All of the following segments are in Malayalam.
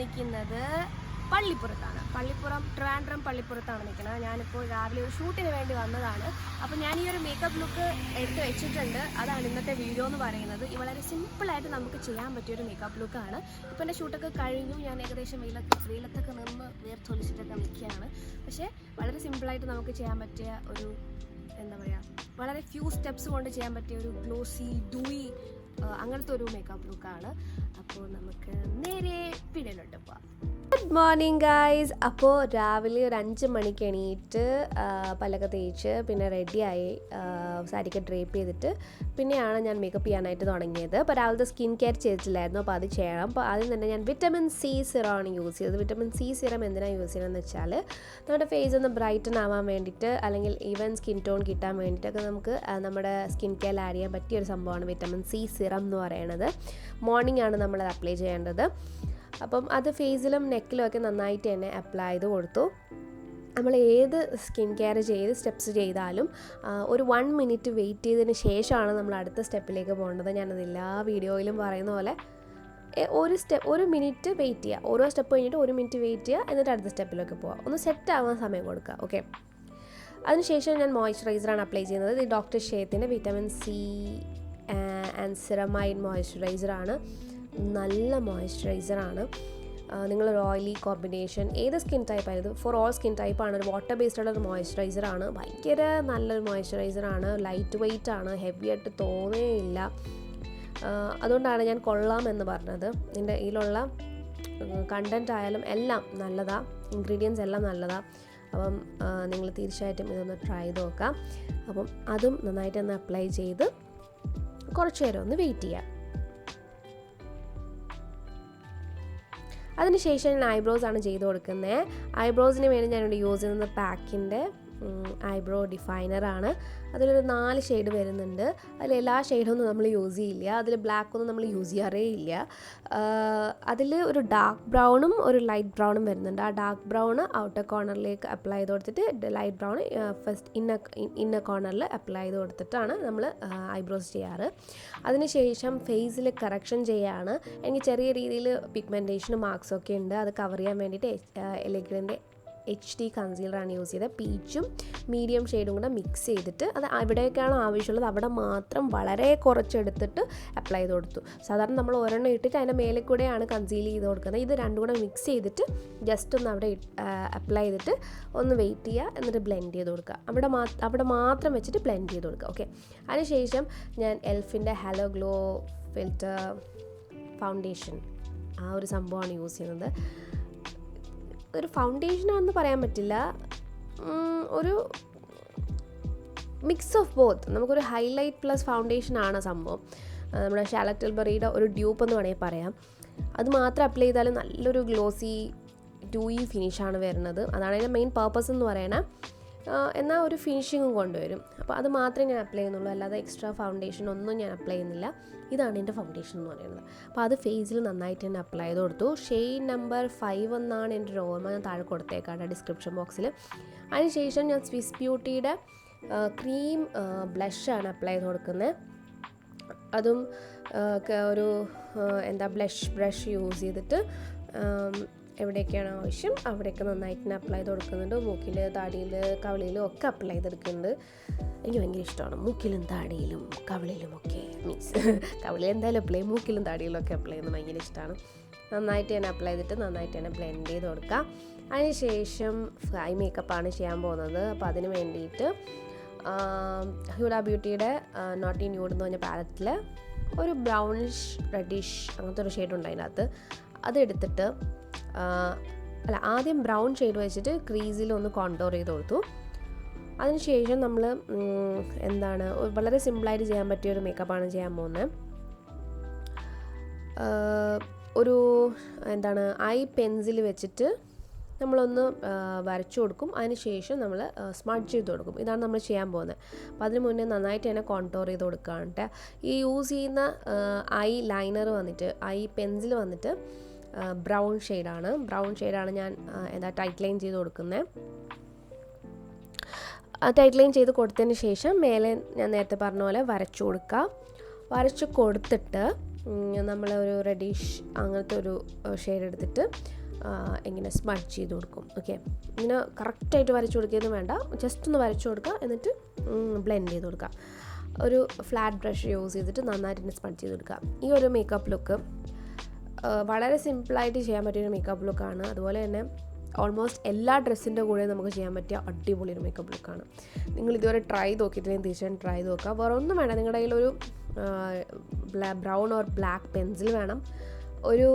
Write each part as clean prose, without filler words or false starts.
നിൽക്കുന്നത് പള്ളിപ്പുറം ട്രിവാൻഡ്രം പള്ളിപ്പുറത്താണ് നിൽക്കുന്നത്. ഞാനിപ്പോൾ രാവിലെ ഒരു ഷൂട്ടിന് വേണ്ടി വന്നതാണ്. അപ്പോൾ ഞാൻ ഈ ഒരു മേക്കപ്പ് ലുക്ക് എടുത്ത് വെച്ചിട്ടുണ്ട്. അതാണ് ഇന്നത്തെ വീഡിയോ എന്ന് പറയുന്നത്. ഈ വളരെ സിമ്പിളായിട്ട് നമുക്ക് ചെയ്യാൻ പറ്റിയൊരു മേക്കപ്പ് ലുക്കാണ്. ഇപ്പോൾ എൻ്റെ ഷൂട്ടൊക്കെ കഴിഞ്ഞു. ഞാൻ ഏകദേശം വെയിലത്തൊക്കെ നിന്ന് വേർത്തൊലിച്ചിട്ടൊക്കെ നിൽക്കുകയാണ്. പക്ഷേ വളരെ സിമ്പിളായിട്ട് നമുക്ക് ചെയ്യാൻ പറ്റിയ ഒരു എന്താ പറയുക, വളരെ ഫ്യൂ സ്റ്റെപ്സ് കൊണ്ട് ചെയ്യാൻ പറ്റിയ ഒരു ഗ്ലോസി ഡൂയി അങ്ങനത്തെ ഒരു മേക്കപ്പ് ലുക്കാണ്. അപ്പോൾ നമുക്ക് നേരെ വീഡിയോയിലോട്ട് പോവാം. Good morning guys. അപ്പോൾ രാവിലെ ഒരു 5 മണിക്ക് എണീറ്റ് പല്ലൊക്കെ തേച്ച് പിന്നെ റെഡിയായി സാരിക്ക് ഡ്രേപ്പ് ചെയ്തിട്ട് പിന്നെയാണ് ഞാൻ മേക്കപ്പ് ചെയ്യാനായിട്ട് തുടങ്ങിയത്. അപ്പോൾ രാവിലത്തെ സ്കിൻ കെയർ ചെയ്തിട്ടില്ലായിരുന്നു, അപ്പോൾ അത് ചെയ്യണം. അപ്പോൾ ആദ്യം തന്നെ ഞാൻ വിറ്റമിൻ സി സിറമാണ് യൂസ് ചെയ്തത്. വിറ്റമിൻ സി സിറം എന്തിനാണ് യൂസ് ചെയ്യുന്നതെന്ന് വെച്ചാൽ നമ്മുടെ ഫേസ് ഒന്ന് ബ്രൈറ്റൻ ആവാൻ വേണ്ടിയിട്ട് അല്ലെങ്കിൽ ഈവൻ സ്കിൻ ടോൺ കിട്ടാൻ വേണ്ടിയിട്ടൊക്കെ നമുക്ക് നമ്മുടെ സ്കിൻ കെയർ ആഡ് ചെയ്യാൻ പറ്റിയൊരു സംഭവമാണ് വിറ്റമിൻ സി സിറം എന്ന് പറയുന്നത്. മോർണിംഗ് ആണ് നമ്മളത് അപ്ലൈ ചെയ്യേണ്ടത്. അപ്പം അത് ഫേസിലും നെക്കിലും ഒക്കെ നന്നായിട്ട് തന്നെ അപ്ലൈ ചെയ്ത് കൊടുത്തു. നമ്മൾ ഏത് സ്കിൻ കെയർ ചെയ്ത് സ്റ്റെപ്സ് ചെയ്താലും ഒരു 1 മിനിറ്റ് വെയിറ്റ് ചെയ്തതിന് ശേഷമാണ് നമ്മൾ അടുത്ത സ്റ്റെപ്പിലേക്ക് പോകേണ്ടത്. ഞാനത് എല്ലാ വീഡിയോയിലും പറയുന്ന പോലെ ഒരു മിനിറ്റ് വെയിറ്റ് ചെയ്യുക. ഓരോ സ്റ്റെപ്പ് കഴിഞ്ഞിട്ട് 1 മിനിറ്റ് വെയിറ്റ് ചെയ്യുക, എന്നിട്ട് അടുത്ത സ്റ്റെപ്പിലേക്ക് പോവുക. ഒന്ന് സെറ്റ് ആവാൻ സമയം കൊടുക്കുക. ഓക്കെ, അതിനുശേഷം ഞാൻ മോയ്സ്ചറൈസറാണ് അപ്ലൈ ചെയ്യുന്നത്. ഇത് ഡോക്ടർ ഷേത്തിൻ്റെ വിറ്റമിൻ സി ആൻഡ് സിറമൈഡ് മോയ്സ്ചറൈസറാണ്. നല്ല മോയ്സ്ചറൈസറാണ്. നിങ്ങളൊരു ഓയിലി കോമ്പിനേഷൻ ഏത് സ്കിൻ ടൈപ്പായിരുന്നു, ഫോർ ഓൾ സ്കിൻ ടൈപ്പാണ്. ഒരു വാട്ടർ ബേസ്ഡുള്ള ഒരു മോയ്സ്ചറൈസറാണ്. ഭയങ്കര നല്ലൊരു മോയ്സ്ചറൈസറാണ്. ലൈറ്റ് വെയ്റ്റ് ആണ്, ഹെവി ആയിട്ട് തോന്നേയില്ല. അതുകൊണ്ടാണ് ഞാൻ കൊള്ളാമെന്ന് പറഞ്ഞത്. ഇതിൻ്റെ ഇതിലുള്ള കണ്ടൻറ്റ് ആയാലും എല്ലാം നല്ലതാണ്, ഇൻഗ്രീഡിയൻസ് എല്ലാം നല്ലതാണ്. അപ്പം നിങ്ങൾ തീർച്ചയായിട്ടും ഇതൊന്ന് ട്രൈ ചെയ്ത് നോക്കാം. അപ്പം അതും നന്നായിട്ടൊന്ന് അപ്ലൈ ചെയ്ത് കുറച്ച് നേരം ഒന്ന് വെയിറ്റ് ചെയ്യാം. അതിനുശേഷം ഞാൻ ഐബ്രോസ് ആണ് ചെയ്ത് കൊടുക്കുന്നത്. ഐബ്രോസിന് വേണ്ടി ഞാനിവിടെ യൂസ് ചെയ്യുന്നത് പാക്കിൻ്റെ ഐബ്രോ ഡിഫൈനറാണ്. അതിലൊരു 4 ഷെയ്ഡ് വരുന്നുണ്ട്. അതിൽ എല്ലാ ഷെയ്ഡൊന്നും നമ്മൾ യൂസ് ചെയ്യില്ല. അതിൽ ബ്ലാക്കൊന്നും നമ്മൾ യൂസ് ചെയ്യാറേ ഇല്ല. അതിൽ ഒരു ഡാർക്ക് ബ്രൗണും ഒരു ലൈറ്റ് ബ്രൗണും വരുന്നുണ്ട്. ആ ഡാർക്ക് ബ്രൗൺ ഔട്ടർ കോർണറിലേക്ക് അപ്ലൈ ചെയ്ത് കൊടുത്തിട്ട് ലൈറ്റ് ബ്രൗൺ ഫസ്റ്റ് ഇന്നർ കോർണറിൽ അപ്ലൈ ചെയ്ത് കൊടുത്തിട്ടാണ് നമ്മൾ ഐബ്രോസ് ചെയ്യാറ്. അതിനുശേഷം ഫേസിൽ കറക്ഷൻ ചെയ്യാണ്. എനിക്ക് ചെറിയ രീതിയിൽ പിഗ്മെൻറ്റേഷനും മാർക്സൊക്കെ ഉണ്ട്. അത് കവർ ചെയ്യാൻ വേണ്ടിയിട്ട് എലഗൻറ്റിൻ്റെ HD കൺസീലറാണ് യൂസ് ചെയ്തത്. പീച്ചും മീഡിയം ഷെയ്ഡും കൂടെ മിക്സ് ചെയ്തിട്ട് അത് എവിടെയൊക്കെയാണോ ആവശ്യമുള്ളത് അവിടെ മാത്രം വളരെ കുറച്ചെടുത്തിട്ട് അപ്ലൈ ചെയ്ത് കൊടുത്തു. സാധാരണ നമ്മൾ ഒരെണ്ണം ഇട്ടിട്ട് അതിൻ്റെ മേലെ കൂടെയാണ് കൺസീൽ ചെയ്ത് കൊടുക്കുന്നത്. ഇത് രണ്ടും കൂടെ മിക്സ് ചെയ്തിട്ട് ജസ്റ്റ് ഒന്ന് അവിടെ അപ്ലൈ ചെയ്തിട്ട് ഒന്ന് വെയിറ്റ് ചെയ്യുക, എന്നിട്ട് ബ്ലെൻഡ് ചെയ്ത് കൊടുക്കുക. അവിടെ മാത്രം വെച്ചിട്ട് ബ്ലെൻഡ് ചെയ്ത് കൊടുക്കുക. ഓക്കെ, അതിനുശേഷം ഞാൻ എൽഫിൻ്റെ ഹലോ ഗ്ലോ ഫിൽറ്റർ ഫൗണ്ടേഷൻ ആ ഒരു സംഭവമാണ് യൂസ് ചെയ്യുന്നത്. ഒരു ഫൗണ്ടേഷനാണെന്ന് പറയാൻ പറ്റില്ല, ഒരു മിക്സ് ഓഫ് ബോത്ത്. നമുക്കൊരു ഹൈലൈറ്റ് പ്ലസ് ഫൗണ്ടേഷനാണ് സംഭവം. നമ്മുടെ ഷാർലറ്റ് ടിൽബറിയുടെ ഒരു ഡ്യൂപ്പ് എന്ന് വേണമെങ്കിൽ പറയാം. അത് മാത്രം അപ്ലൈ ചെയ്താൽ നല്ലൊരു ഗ്ലോസി ഡൂയി ഫിനിഷാണ് വരുന്നത്. അതാണ് അതിൻ്റെ മെയിൻ പർപ്പസ് എന്ന് പറയണത്. എന്നാൽ ഒരു ഫിനിഷിങ്ങും കൊണ്ടുവരും. അപ്പോൾ അത് മാത്രമേ ഞാൻ അപ്ലൈ ചെയ്യുന്നുള്ളൂ, അല്ലാതെ എക്സ്ട്രാ ഫൗണ്ടേഷൻ ഒന്നും ഞാൻ അപ്ലൈ ചെയ്യുന്നില്ല. ഇതാണ് എൻ്റെ ഫൗണ്ടേഷൻ എന്ന് പറയുന്നത്. അപ്പോൾ അത് ഫേസിൽ നന്നായിട്ട് തന്നെ അപ്ലൈ ചെയ്ത് കൊടുത്തു. ഷെയ്ഡ് നമ്പർ 5 എന്നാണ് എൻ്റെ ഒരു ഓർമ്മ. ഞാൻ താഴെ കൊടുത്തേക്കാണ് ഡിസ്ക്രിപ്ഷൻ ബോക്സിൽ. അതിനുശേഷം ഞാൻ സ്വിസ് ബ്യൂട്ടിയുടെ ക്രീം ബ്ലഷാണ് അപ്ലൈ ചെയ്ത് കൊടുക്കുന്നത്. അതും ഒരു ബ്രഷ് യൂസ് ചെയ്തിട്ട് എവിടെയൊക്കെയാണ് ആവശ്യം അവിടെയൊക്കെ നന്നായിട്ട് തന്നെ അപ്ലൈ ചെയ്ത് കൊടുക്കുന്നുണ്ട്. മൂക്കിൽ, താടിയിൽ, കവിളിയിലും ഒക്കെ അപ്ലൈ ചെയ്തെടുക്കുന്നുണ്ട്. എനിക്ക് ഭയങ്കര ഇഷ്ടമാണ് മൂക്കിലും താടിയിലും കവിളിലും ഒക്കെ. മീൻസ് കവിളിൽ എന്തായാലും അപ്ലൈ, മൂക്കിലും താടിയിലും ഒക്കെ അപ്ലൈ ചെയ്യുന്നത് ഭയങ്കര ഇഷ്ടമാണ്. നന്നായിട്ട് തന്നെ അപ്ലൈ ചെയ്തിട്ട് നന്നായിട്ട് തന്നെ ബ്ലെൻഡ് ചെയ്ത് കൊടുക്കുക. അതിനുശേഷം ഐ മേക്കപ്പാണ് ചെയ്യാൻ പോകുന്നത്. അപ്പോൾ അതിന് വേണ്ടിയിട്ട് ഹ്യൂഡ ബ്യൂട്ടിയുടെ നോട്ടി ന്യൂഡ് എന്ന് പറഞ്ഞ പാലറ്റിൽ ഒരു ബ്രൗണിഷ് റെഡിഷ് അങ്ങനത്തെ ഒരു ഷെയ്ഡ് ഉണ്ട് അതിനകത്ത്. അതെടുത്തിട്ട് ആദ്യം ബ്രൗൺ ഷെയ്ഡ് വെച്ചിട്ട് ക്രീസിലൊന്ന് കോണ്ടോർ ചെയ്ത് കൊടുത്തു. അതിനുശേഷം നമ്മൾ വളരെ സിമ്പിളായിട്ട് ചെയ്യാൻ പറ്റിയൊരു മേക്കപ്പാണ് ചെയ്യാൻ പോകുന്നത്. ഒരു ഐ പെൻസിൽ വെച്ചിട്ട് നമ്മളൊന്ന് വരച്ചു കൊടുക്കും. അതിനുശേഷം നമ്മൾ സ്മഡ്ജ് ചെയ്ത് കൊടുക്കും. ഇതാണ് നമ്മൾ ചെയ്യാൻ പോകുന്നത്. അപ്പോൾ അതിന് മുന്നേ നന്നായിട്ട് തന്നെ കോണ്ടോർ ചെയ്ത് കൊടുക്കുകയാണ്. ഈ യൂസ് ചെയ്യുന്ന ഐ ലൈനർ വന്നിട്ട് ഐ പെൻസിൽ വന്നിട്ട് ബ്രൗൺ ഷെയ്ഡാണ് ഞാൻ ടൈറ്റ് ലൈൻ ചെയ്ത് കൊടുക്കുന്നത്. ടൈറ്റ് ലൈൻ ചെയ്ത് കൊടുത്തതിന് ശേഷം മേലെ ഞാൻ നേരത്തെ പറഞ്ഞ പോലെ വരച്ചു കൊടുക്കുക. വരച്ച് കൊടുത്തിട്ട് നമ്മൾ ഒരു റെഡിഷ് അങ്ങനത്തെ ഒരു ഷെയ്ഡ് എടുത്തിട്ട് ഇങ്ങനെ സ്മഡ്ജ് ചെയ്ത് കൊടുക്കും. ഓക്കെ, ഇങ്ങനെ കറക്റ്റായിട്ട് വരച്ചു കൊടുക്കുകയൊന്നും വേണ്ട, ജസ്റ്റ് ഒന്ന് വരച്ചു കൊടുക്കുക, എന്നിട്ട് ബ്ലെൻഡ് ചെയ്ത് കൊടുക്കുക. ഒരു ഫ്ലാറ്റ് ബ്രഷ് യൂസ് ചെയ്തിട്ട് നന്നായിട്ട് തന്നെ സ്മഡ്ജ് ചെയ്ത് കൊടുക്കുക. ഈ ഒരു മേക്കപ്പ് ലുക്ക് വളരെ സിമ്പിളായിട്ട് ചെയ്യാൻ പറ്റിയൊരു മേക്കപ്പ് ലുക്കാണ്. അതുപോലെ തന്നെ ഓൾമോസ്റ്റ് എല്ലാ ഡ്രസ്സിൻ്റെ കൂടെ നമുക്ക് ചെയ്യാൻ പറ്റിയ അടിപൊളി ഒരു മേക്കപ്പ് ലുക്കാണ്. നിങ്ങൾ ഇതുവരെ ട്രൈ നോക്കിയിട്ടില്ലെങ്കിൽ തീർച്ചയായും ട്രൈ നോക്കുക. വേറെ ഒന്നും വേണ്ട, നിങ്ങളുടെ കയ്യിലൊരു ബ്രൗൺ ഓർ ബ്ലാക്ക് പെൻസിൽ വേണം, ഒരു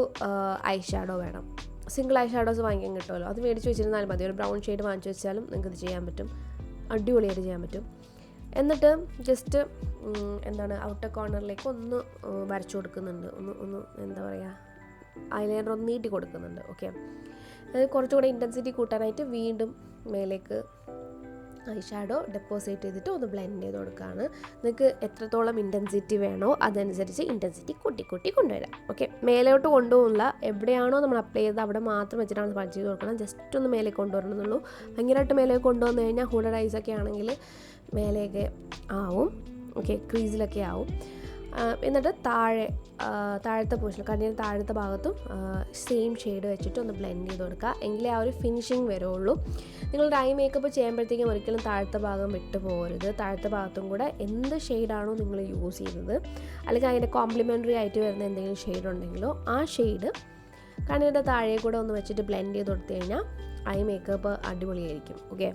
ഐ ഷാഡോ വേണം. സിംഗിൾ ഐ ഷാഡോസ് വാങ്ങിക്കാൻ കിട്ടുമല്ലോ, അത് മേടിച്ച് വെച്ചിരുന്നാലും മതി. ഒരു ബ്രൗൺ ഷെയ്ഡ് വാങ്ങിച്ച് വെച്ചാലും നിങ്ങൾക്ക് ഇത് ചെയ്യാൻ പറ്റും, അടിപൊളിയായിട്ട് ചെയ്യാൻ പറ്റും. എന്നിട്ട് ജസ്റ്റ് ഔട്ടർ കോർണറിലേക്ക് ഒന്ന് വരച്ചു കൊടുക്കുന്നുണ്ട്, ഒന്ന് എന്താ പറയുക, ഐലൈനർ ഒന്ന് നീട്ടി കൊടുക്കുന്നുണ്ട്. ഓക്കെ, അത് കുറച്ചുകൂടെ ഇൻറ്റൻസിറ്റി കൂട്ടാനായിട്ട് വീണ്ടും മേലേക്ക് ഐ ഷാഡോ ഡെപ്പോസിറ്റ് ചെയ്തിട്ട് ഒന്ന് ബ്ലെൻഡ് ചെയ്ത് കൊടുക്കുകയാണ്. നിങ്ങൾക്ക് എത്രത്തോളം ഇൻറ്റൻസിറ്റി വേണോ അതനുസരിച്ച് ഇൻറ്റൻസിറ്റി കൂട്ടി കൊണ്ടുവരാം. ഓക്കെ, മേലോട്ട് കൊണ്ടുപോകില്ല, എവിടെയാണോ നമ്മൾ അപ്ലൈ ചെയ്തത് അവിടെ മാത്രം വെച്ചിട്ടാണ് സ്പഞ്ച് ചെയ്ത് കൊടുക്കണം. ജസ്റ്റ് ഒന്ന് മേലേക്ക് കൊണ്ടുവരണമെന്നുള്ളൂ. ഭയങ്കരമായിട്ട് മേലേക്ക് കൊണ്ടുവന്നു കഴിഞ്ഞാൽ ഹൂഡഡ് ഐസ് ഒക്കെ ആണെങ്കിൽ മേലേക്ക് ആവും. ഓക്കെ, ക്രീസിലൊക്കെ ആവും. എന്നിട്ട് താഴത്തെ പോർഷൻ, കണ്ണിന് താഴത്തെ ഭാഗത്തും സെയിം ഷെയ്ഡ് വെച്ചിട്ട് ഒന്ന് ബ്ലെൻഡ് ചെയ്ത് കൊടുക്കുക. എങ്കിലേ ആ ഒരു ഫിനിഷിങ് വരുള്ളൂ. നിങ്ങളുടെ ഐ മേക്കപ്പ് ചെയ്യുമ്പോഴത്തേക്കും ഒരിക്കലും താഴത്തെ ഭാഗം വിട്ടു പോകരുത്. താഴത്തെ ഭാഗത്തും കൂടെ എന്ത് ഷെയ്ഡാണോ നിങ്ങൾ യൂസ് ചെയ്യുന്നത്, അല്ലെങ്കിൽ അതിൻ്റെ കോംപ്ലിമെൻ്ററി ആയിട്ട് വരുന്ന എന്തെങ്കിലും ഷെയ്ഡ് ഉണ്ടെങ്കിലോ ആ ഷെയ്ഡ് കണ്ണിൻ്റെ താഴെ കൂടെ ഒന്ന് വെച്ചിട്ട് ബ്ലെൻഡ് ചെയ്ത് കൊടുത്തു കഴിഞ്ഞാൽ ഐ മേക്കപ്പ് അടിപൊളിയായിരിക്കും. ഓക്കെ,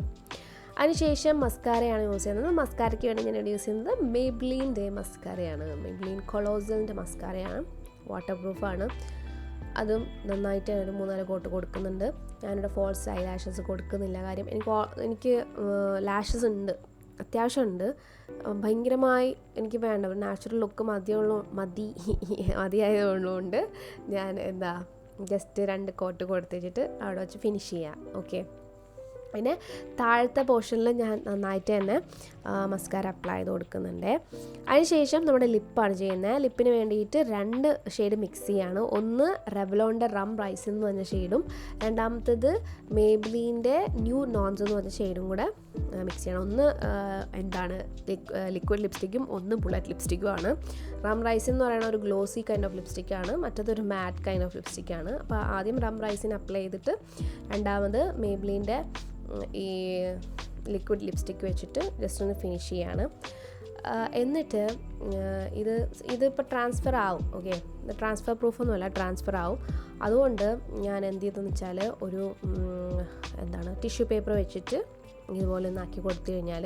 അതിനുശേഷം മസ്കാരയാണ് യൂസ് ചെയ്യുന്നത്. മസ്കാരയ്ക്ക് വേണ്ടി ഞാൻ യൂസ് ചെയ്യുന്നത് മെയ്ബ്ലിൻ്റെ മസ്കാരയാണ്. മെയ്ബ്ലിൻ കൊളോസലിൻ്റെ മസ്കാരയാണ്, വാട്ടർ പ്രൂഫാണ്. അതും നന്നായിട്ട് ഒരു 3-4 കോട്ട് കൊടുക്കുന്നുണ്ട്. ഞാനിവിടെ ഫോൾസ് ഐ ലാഷസ് കൊടുക്കുന്നില്ല, കാര്യം എനിക്ക് ലാഷസ് ഉണ്ട്, അത്യാവശ്യമുണ്ട്. ഭയങ്കരമായി എനിക്ക് വേണ്ട, ഒരു നാച്ചുറൽ ലുക്ക് മതിയായതുകൊണ്ട് ഞാൻ ജസ്റ്റ് 2 കോട്ട് കൊടുത്തിട്ട് അവിടെ വെച്ച് ഫിനിഷ് ചെയ്യാം. ഓക്കെ, പിന്നെ താഴത്തെ പോർഷനിൽ ഞാൻ നന്നായിട്ട് തന്നെ മസ്കാര അപ്ലൈ ചെയ്ത് കൊടുക്കുന്നുണ്ട്. അതിനുശേഷം നമ്മുടെ ലിപ്പാണ് ചെയ്യുന്നത്. ലിപ്പിന് വേണ്ടിയിട്ട് 2 ഷെയ്ഡ് മിക്സ് ചെയ്യാണ്. ഒന്ന് റെവ്ലോണിൻ്റെ റം റൈസ് എന്ന് പറഞ്ഞ ഷെയ്ഡും, രണ്ടാമത്തേത് മേബ്ലിൻ്റെ ന്യൂ നോൺസ് എന്ന് പറഞ്ഞ ഷെയ്ഡും കൂടെ മിക്സ് ചെയ്യണം. ഒന്ന് ലിക്വിഡ് ലിപ്സ്റ്റിക്കും ഒന്ന് ബുള്ളറ്റ് ലിപ്സ്റ്റിക്കുമാണ്. റം റൈസ് എന്ന് പറയുന്ന ഒരു ഗ്ലോസി കൈൻഡ് ഓഫ് ലിപ്സ്റ്റിക്കാണ്, മറ്റേതൊരു മാറ്റ് കൈൻഡ് ഓഫ് ലിപ്സ്റ്റിക്കാണ്. അപ്പോൾ ആദ്യം റം റൈസിന് അപ്ലൈ ചെയ്തിട്ട് രണ്ടാമത് മേബ്ലിൻ്റെ ഈ ലിക്വിഡ് ലിപ്സ്റ്റിക്ക് വെച്ചിട്ട് ജസ്റ്റ് ഒന്ന് ഫിനിഷ് ചെയ്യാണ്. എന്നിട്ട് ഇതിപ്പോൾ ട്രാൻസ്ഫർ ആവും. ഓക്കെ, ട്രാൻസ്ഫർ പ്രൂഫൊന്നുമല്ല, ട്രാൻസ്ഫർ ആവും. അതുകൊണ്ട് ഞാൻ എന്ത് ചെയ്തെന്ന് വെച്ചാൽ ഒരു ടിഷ്യൂ പേപ്പർ വെച്ചിട്ട് ഇതുപോലെ ഒന്ന് ആക്കി കൊടുത്തു കഴിഞ്ഞാൽ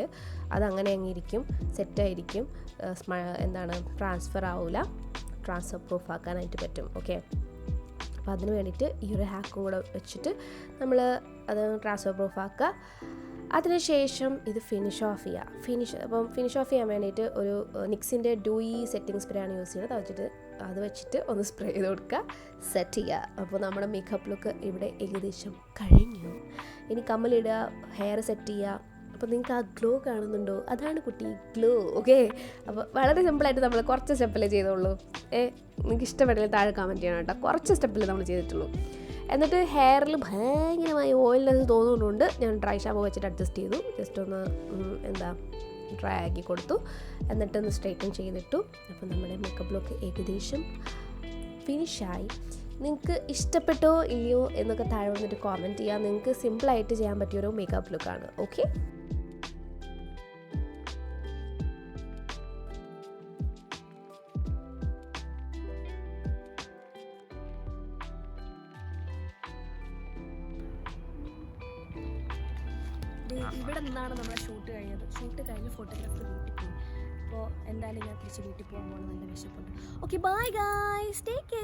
അതങ്ങനെ അങ്ങിരിക്കും, സെറ്റായിരിക്കും. ട്രാൻസ്ഫർ ആവില്ല, ട്രാൻസ്ഫർ പ്രൂഫ് ആക്കാനായിട്ട് പറ്റും. ഓക്കെ, അപ്പോൾ അതിന് വേണ്ടിയിട്ട് ഈ ഒരു ഹാക്കും കൂടെ വെച്ചിട്ട് നമ്മൾ അത് ട്രാൻസ്ഫർ പ്രൂഫ് ആക്കുക. അതിനുശേഷം ഇത് ഫിനിഷ് ഓഫ് ചെയ്യുക. ഫിനിഷ് ഓഫ് ചെയ്യാൻ വേണ്ടിയിട്ട് ഒരു നിക്സിൻ്റെ ഡൂയി സെറ്റിംഗ് സ്പ്രേ ആണ് യൂസ് ചെയ്യുന്നത്. അത് വെച്ചിട്ട് ഒന്ന് സ്പ്രേ ചെയ്ത് കൊടുക്കുക, സെറ്റ് ചെയ്യുക. അപ്പോൾ നമ്മുടെ മേക്കപ്പ് ലുക്ക് ഇവിടെ ഏകദേശം കഴിഞ്ഞു. ഇനി കമ്മലിടുക, ഹെയർ സെറ്റ് ചെയ്യുക. അപ്പോൾ നിങ്ങൾക്ക് ആ ഗ്ലോ കാണുന്നുണ്ടോ? അതാണ് കുട്ടി ഗ്ലോ. ഓക്കെ, അപ്പോൾ വളരെ സിമ്പിളായിട്ട് നമ്മൾ കുറച്ച് സ്റ്റെപ്പിലേ ചെയ്തോളൂ. നിങ്ങൾക്ക് ഇഷ്ടപ്പെട്ടില്ല താഴെ കമൻറ്റ് ചെയ്യണം കേട്ടോ. കുറച്ച് സ്റ്റെപ്പിൽ നമ്മൾ ചെയ്തിട്ടുള്ളൂ. എന്നിട്ട് ഹെയറിൽ ഭയങ്കരമായി ഓയിൽനെസ് തോന്നുന്നുണ്ട്, ഞാൻ ഡ്രൈ ഷാമ്പു വെച്ചിട്ട് അഡ്ജസ്റ്റ് ചെയ്തു. ജസ്റ്റ് ഒന്ന് ഡ്രൈ ആക്കി കൊടുത്തു, എന്നിട്ടൊന്ന് സ്ട്രെയിറ്റൻ ചെയ്തിട്ടു. അപ്പോൾ നമ്മുടെ മേക്കപ്പ് ലുക്ക് ഏകദേശം ഫിനിഷായി. നിങ്ങൾക്ക് ഇഷ്ടപ്പെട്ടോ ഇല്ലയോ എന്നൊക്കെ താഴെ വന്നിട്ട് കോമെൻറ്റ് ചെയ്യുക. നിങ്ങൾക്ക് സിമ്പിളായിട്ട് ചെയ്യാൻ പറ്റിയൊരു മേക്കപ്പ് ലുക്കാണ്. ഓക്കെ, ഇവിടെ നിന്നാണ് നമ്മുടെ ഷൂട്ട് കഴിഞ്ഞത്. ഷൂട്ട് കഴിഞ്ഞ് ഫോട്ടോഗ്രാഫർ വീട്ടിൽ പോയി. അപ്പോൾ എന്തായാലും ഞാൻ തിരിച്ച് വീട്ടിൽ പോകാൻ പോകുന്നത് നല്ല വിശപ്പുണ്ട്. Okay, bye guys, take care.